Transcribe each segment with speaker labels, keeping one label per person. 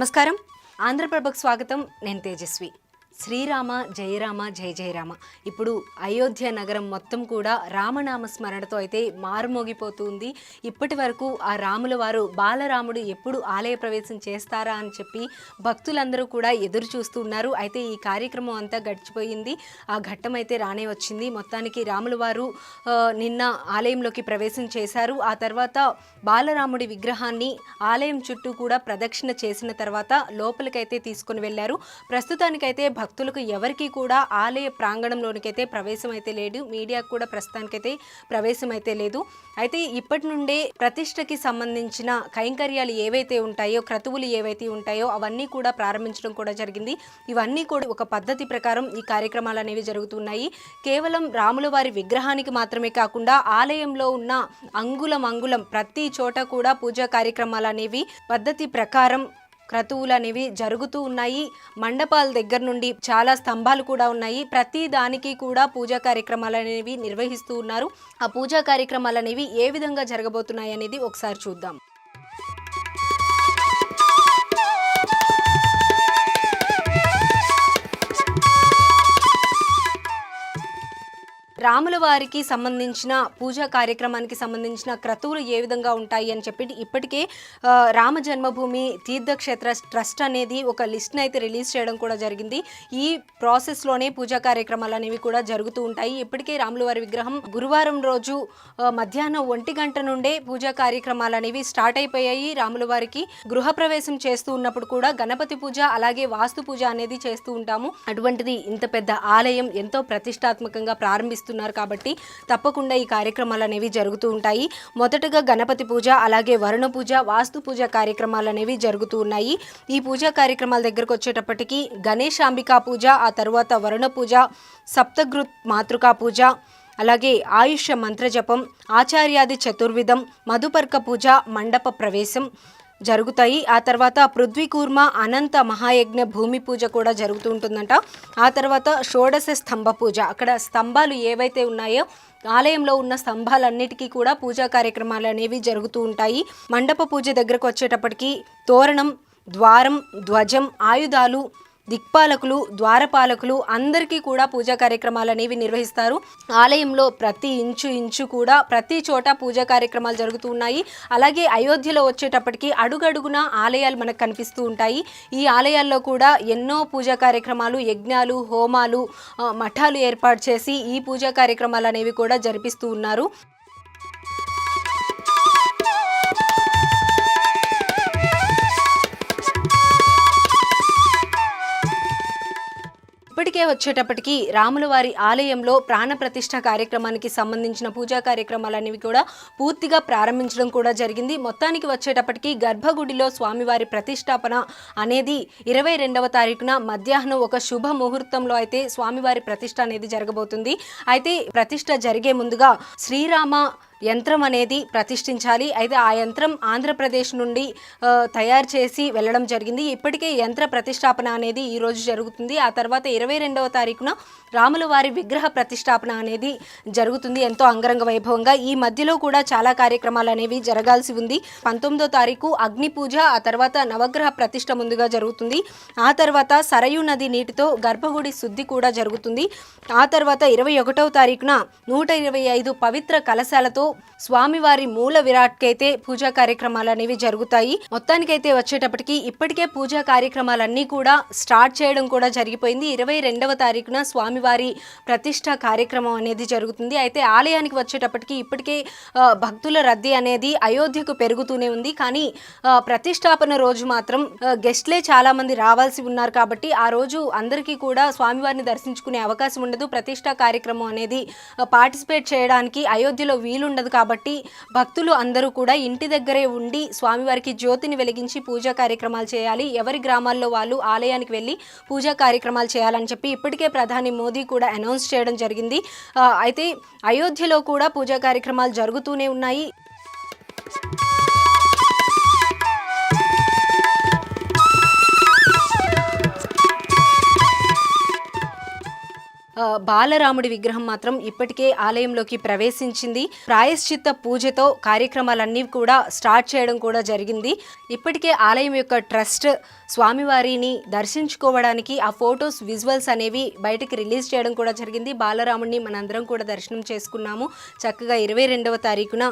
Speaker 1: నమస్కారం. ఆంధ్రప్రభకు స్వాగతం. నేను తేజస్వి. శ్రీరామ జయరామ జయ జయరామ. ఇప్పుడు అయోధ్య నగరం మొత్తం కూడా రామనామ స్మరణతో అయితే మారుమోగిపోతుంది. ఇప్పటి వరకు ఆ రాముల వారు బాలరాముడు ఎప్పుడు ఆలయ ప్రవేశం చేస్తారా అని చెప్పి భక్తులందరూ కూడా ఎదురు చూస్తూ ఉన్నారు. అయితే ఈ కార్యక్రమం అంతా గడిచిపోయింది. ఆ ఘట్టం అయితే రానే వచ్చింది. మొత్తానికి రాముల వారు నిన్న ఆలయంలోకి ప్రవేశం చేశారు. ఆ తర్వాత బాలరాముడి విగ్రహాన్ని ఆలయం చుట్టూ కూడా ప్రదక్షిణ చేసిన తర్వాత లోపలికైతే తీసుకుని వెళ్ళారు. ప్రస్తుతానికైతే భక్తులకు ఎవరికి కూడా ఆలయ ప్రాంగణంలోనికైతే ప్రవేశం అయితే లేదు. మీడియాకు కూడా ప్రస్తుతానికైతే ప్రవేశం అయితే లేదు. అయితే ఇప్పటి నుండే ప్రతిష్టకి సంబంధించిన కైంకర్యాలు ఏవైతే ఉంటాయో, క్రతువులు ఏవైతే ఉంటాయో అవన్నీ కూడా ప్రారంభించడం కూడా జరిగింది. ఇవన్నీ కూడా ఒక పద్ధతి ప్రకారం ఈ కార్యక్రమాలు అనేవి జరుగుతున్నాయి. కేవలం రాముల వారి విగ్రహానికి మాత్రమే కాకుండా ఆలయంలో ఉన్న అంగుళం ప్రతి చోట కూడా పూజా కార్యక్రమాలు అనేవి పద్ధతి ప్రకారం క్రతువులు అనేవి జరుగుతూ ఉన్నాయి. మండపాల దగ్గర నుండి చాలా స్తంభాలు కూడా ఉన్నాయి. ప్రతి దానికి కూడా పూజా కార్యక్రమాలు అనేవి నిర్వహిస్తూ ఉన్నారు. ఆ పూజా కార్యక్రమాలు అనేవి ఏ విధంగా జరగబోతున్నాయి అనేది ఒకసారి చూద్దాం. రాముల వారికి సంబంధించిన పూజా కార్యక్రమానికి సంబంధించిన క్రతువులు ఏ విధంగా ఉంటాయి అని చెప్పి ఇప్పటికే రామ జన్మభూమి తీర్థక్షేత్ర ట్రస్ట్ అనేది ఒక లిస్ట్ని అయితే రిలీజ్ చేయడం కూడా జరిగింది. ఈ ప్రాసెస్లోనే పూజా కార్యక్రమాలు అనేవి కూడా జరుగుతూ ఉంటాయి. ఇప్పటికే రాముల వారి విగ్రహం గురువారం రోజు మధ్యాహ్నం 1 గంట నుండే పూజా కార్యక్రమాలు అనేవి స్టార్ట్ అయిపోయాయి. రాముల వారికి గృహప్రవేశం చేస్తూ ఉన్నప్పుడు కూడా గణపతి పూజ అలాగే వాస్తు పూజ అనేది చేస్తూ ఉంటాము. అటువంటిది ఇంత పెద్ద ఆలయం ఎంతో ప్రతిష్టాత్మకంగా ప్రారంభిస్తుంది కాబట్టి తప్పకుండా ఈ కార్యక్రమాలు అనేవి జరుగుతూ ఉంటాయి. మొదటగా గణపతి పూజ అలాగే వరుణ పూజ వాస్తు పూజ కార్యక్రమాలు అనేవి జరుగుతూ ఉన్నాయి. ఈ పూజా కార్యక్రమాల దగ్గరకు వచ్చేటప్పటికి గణేశాంబికా పూజ, ఆ తర్వాత వరుణ పూజ, సప్తగృత్ మాతృకా పూజ, అలాగే ఆయుష్య మంత్రజపం, ఆచార్యాది చతుర్విధం, మధుపర్క పూజ, మండప ప్రవేశం జరుగుతాయి. ఆ తర్వాత పృథ్వీకూర్మ అనంత మహాయజ్ఞ భూమి పూజ కూడా జరుగుతూ ఉంటుందంట. ఆ తర్వాత షోడశ స్తంభ పూజ, అక్కడ స్తంభాలు ఏవైతే ఉన్నాయో ఆలయంలో ఉన్న స్తంభాలన్నిటికీ కూడా పూజా కార్యక్రమాలు అనేవి జరుగుతూ ఉంటాయి. మండప పూజ దగ్గరకు వచ్చేటప్పటికి తోరణం, ద్వారం, ధ్వజం, ఆయుధాలు, దిక్పాలకులు, ద్వారపాలకులు అందరికీ కూడా పూజా కార్యక్రమాలు అనేవి నిర్వహిస్తారు. ఆలయంలో ప్రతి ఇంచు కూడా ప్రతి చోట పూజా కార్యక్రమాలు జరుగుతూ ఉన్నాయి. అలాగే అయోధ్యలో వచ్చేటప్పటికి అడుగడుగున ఆలయాలు మనకు కనిపిస్తూ ఉంటాయి. ఈ ఆలయాల్లో కూడా ఎన్నో పూజా కార్యక్రమాలు, యజ్ఞాలు, హోమాలు, మఠాలు ఏర్పాటు చేసి ఈ పూజా కార్యక్రమాలు అనేవి కూడా జరిపిస్తూ ఉన్నారు. ఇప్పటికే వచ్చేటప్పటికి రాముల వారి ఆలయంలో ప్రాణప్రతిష్ఠ కార్యక్రమానికి సంబంధించిన పూజా కార్యక్రమాలు అనేవి కూడా పూర్తిగా ప్రారంభించడం కూడా జరిగింది. మొత్తానికి వచ్చేటప్పటికి గర్భగుడిలో స్వామివారి ప్రతిష్టాపన అనేది 22వ తారీఖున మధ్యాహ్నం ఒక శుభ ముహూర్తంలో అయితే స్వామివారి ప్రతిష్ఠ అనేది జరగబోతుంది. అయితే ప్రతిష్ఠ జరిగే ముందుగా శ్రీరామ యంత్రం అనేది ప్రతిష్ఠించాలి. అయితే ఆ యంత్రం ఆంధ్రప్రదేశ్ నుండి తయారు చేసి వెళ్ళడం జరిగింది. ఇప్పటికే యంత్ర ప్రతిష్టాపన అనేది ఈరోజు జరుగుతుంది. ఆ తర్వాత 22వ తారీఖున రాముల వారి విగ్రహ ప్రతిష్టాపన అనేది జరుగుతుంది ఎంతో అంగరంగ వైభవంగా. ఈ మధ్యలో కూడా చాలా కార్యక్రమాలు అనేవి జరగాల్సి ఉంది. 19వ తారీఖు అగ్ని పూజ, ఆ తర్వాత నవగ్రహ ప్రతిష్ఠ ముందుగా జరుగుతుంది. ఆ తర్వాత సరయూ నది నీటితో గర్భగుడి శుద్ధి కూడా జరుగుతుంది. ఆ తర్వాత 21వ తారీఖున 125 పవిత్ర కలశాలతో స్వామివారి మూల విరాట్కి అయితే పూజా కార్యక్రమాలు అనేవి జరుగుతాయి. మొత్తానికైతే వచ్చేటప్పటికి ఇప్పటికే పూజా కార్యక్రమాలన్నీ కూడా స్టార్ట్ చేయడం కూడా జరిగిపోయింది. 22వ తారీఖున స్వామివారి ప్రతిష్ఠ కార్యక్రమం అనేది జరుగుతుంది. అయితే ఆలయానికి వచ్చేటప్పటికి ఇప్పటికే భక్తుల రద్దీ అనేది అయోధ్యకు పెరుగుతూనే ఉంది. కానీ ప్రతిష్టాపన రోజు మాత్రం గెస్ట్లే చాలా మంది రావాల్సి ఉన్నారు కాబట్టి ఆ రోజు అందరికీ కూడా స్వామివారిని దర్శించుకునే అవకాశం ఉండదు. ప్రతిష్ఠా కార్యక్రమం అనేది పార్టిసిపేట్ చేయడానికి అయోధ్యలో వీలుండదు. కాబట్టి భక్తులు అందరూ కూడా ఇంటి దగ్గరే ఉండి స్వామివారికి జ్యోతిని వెలిగించి పూజా కార్యక్రమాలు చేయాలి. ఎవరి గ్రామాల్లో వాళ్ళు ఆలయానికి వెళ్ళి పూజా కార్యక్రమాలు చేయాలని చెప్పి ఇప్పటికే ప్రధాని మోదీ కూడా అనౌన్స్ చేయడం జరిగింది. అయితే అయోధ్యలో కూడా పూజా కార్యక్రమాలు జరుగుతూనే ఉన్నాయి. బాలరాముడి విగ్రహం మాత్రం ఇప్పటికే ఆలయంలోకి ప్రవేశించింది. ప్రాయశ్చిత్త పూజతో కార్యక్రమాలన్నీ కూడా స్టార్ట్ చేయడం కూడా జరిగింది. ఇప్పటికే ఆలయం యొక్క ట్రస్ట్ స్వామివారిని దర్శించుకోవడానికి ఆ ఫొటోస్ విజువల్స్ అనేవి బయటికి రిలీజ్ చేయడం కూడా జరిగింది. బాలరాముడిని మనందరం కూడా దర్శనం చేసుకున్నాము. చక్కగా 22వ తారీఖున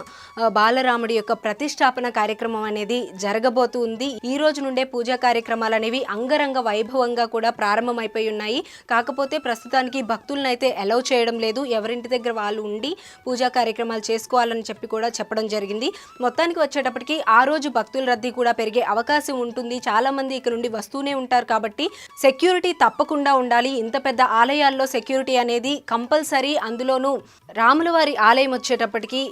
Speaker 1: బాలరాముడి యొక్క ప్రతిష్టాపన కార్యక్రమం అనేది జరగబోతుంది. ఈ రోజు నుండే పూజా కార్యక్రమాలు అనేవి అంగరంగ వైభవంగా కూడా ప్రారంభమైపోయి ఉన్నాయి. కాకపోతే ప్రస్తుతానికి భక్తులను అయితే అలౌ చేయడం లేదు. ఎవరింటి దగ్గర వాళ్ళు ఉండి పూజా కార్యక్రమాలు చేసుకోవాలని చెప్పడం జరిగింది. మొత్తానికి వచ్చేటప్పటికి ఆ రోజు భక్తుల రద్దీ కూడా పెరిగే అవకాశం ఉంటుంది. చాలా మంది ఇక్కడ నుండి వస్తూనే ఉంటారు కాబట్టి సెక్యూరిటీ తప్పకుండా ఉండాలి. ఇంత పెద్ద ఆలయాల్లో సెక్యూరిటీ అనేది కంపల్సరీ. అందులోనూ రాములవారి ఆలయం వచ్చేటప్పటికి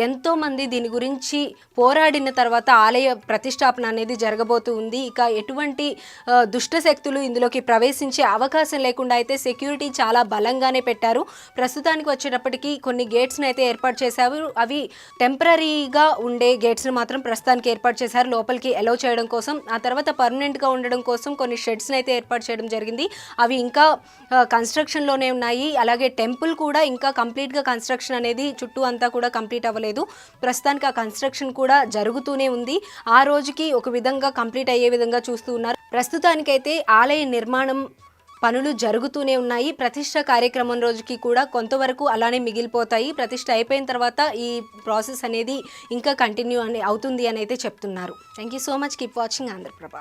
Speaker 1: ఎంతో మంది దీని గురించి పోరాడిన తర్వాత ఆలయ ప్రతిష్టాపన అనేది జరగబోతూ ఉంది. ఇక ఎటువంటి దుష్ట శక్తులు ఇందులోకి ప్రవేశించే అవకాశం లేకుండా అయితే సెక్యూరిటీ చాలా బలంగానే పెట్టారు. ప్రస్తుతానికి వచ్చేటప్పటికి కొన్ని గేట్స్ని అయితే ఏర్పాటు చేశారు. అవి టెంపరీగా ఉండే గేట్స్ని మాత్రం ప్రస్తుతానికి ఏర్పాటు చేశారు లోపలికి అలౌ చేయడం కోసం. ఆ తర్వాత పర్మనెంట్గా ఉండడం కోసం కొన్ని షెడ్స్ని అయితే ఏర్పాటు చేయడం జరిగింది. అవి ఇంకా కన్స్ట్రక్షన్లోనే ఉన్నాయి. అలాగే టెంపుల్ కూడా ఇంకా కంప్లీట్గా కన్స్ట్రక్షన్ అనేది చుట్టూ అంతా కూడా కంప్లీట్ అవ్వలేదు. ప్రస్తుతానికి ఆ కన్స్ట్రక్షన్ కూడా జరుగుతూనే ఉంది. ఆ రోజుకి ఒక విధంగా కంప్లీట్ అయ్యే విధంగా చూస్తూ ఉన్నారు. ప్రస్తుతానికైతే ఆలయ నిర్మాణం పనులు జరుగుతూనే ఉన్నాయి. ప్రతిష్ట కార్యక్రమం రోజుకి కూడా కొంతవరకు అలానే మిగిలిపోతాయి. ప్రతిష్ట అయిపోయిన తర్వాత ఈ ప్రాసెస్ అనేది ఇంకా కంటిన్యూ అవుతుంది అని అయితే చెప్తున్నారు. Thank you so much. Keep watching Andhraprabha.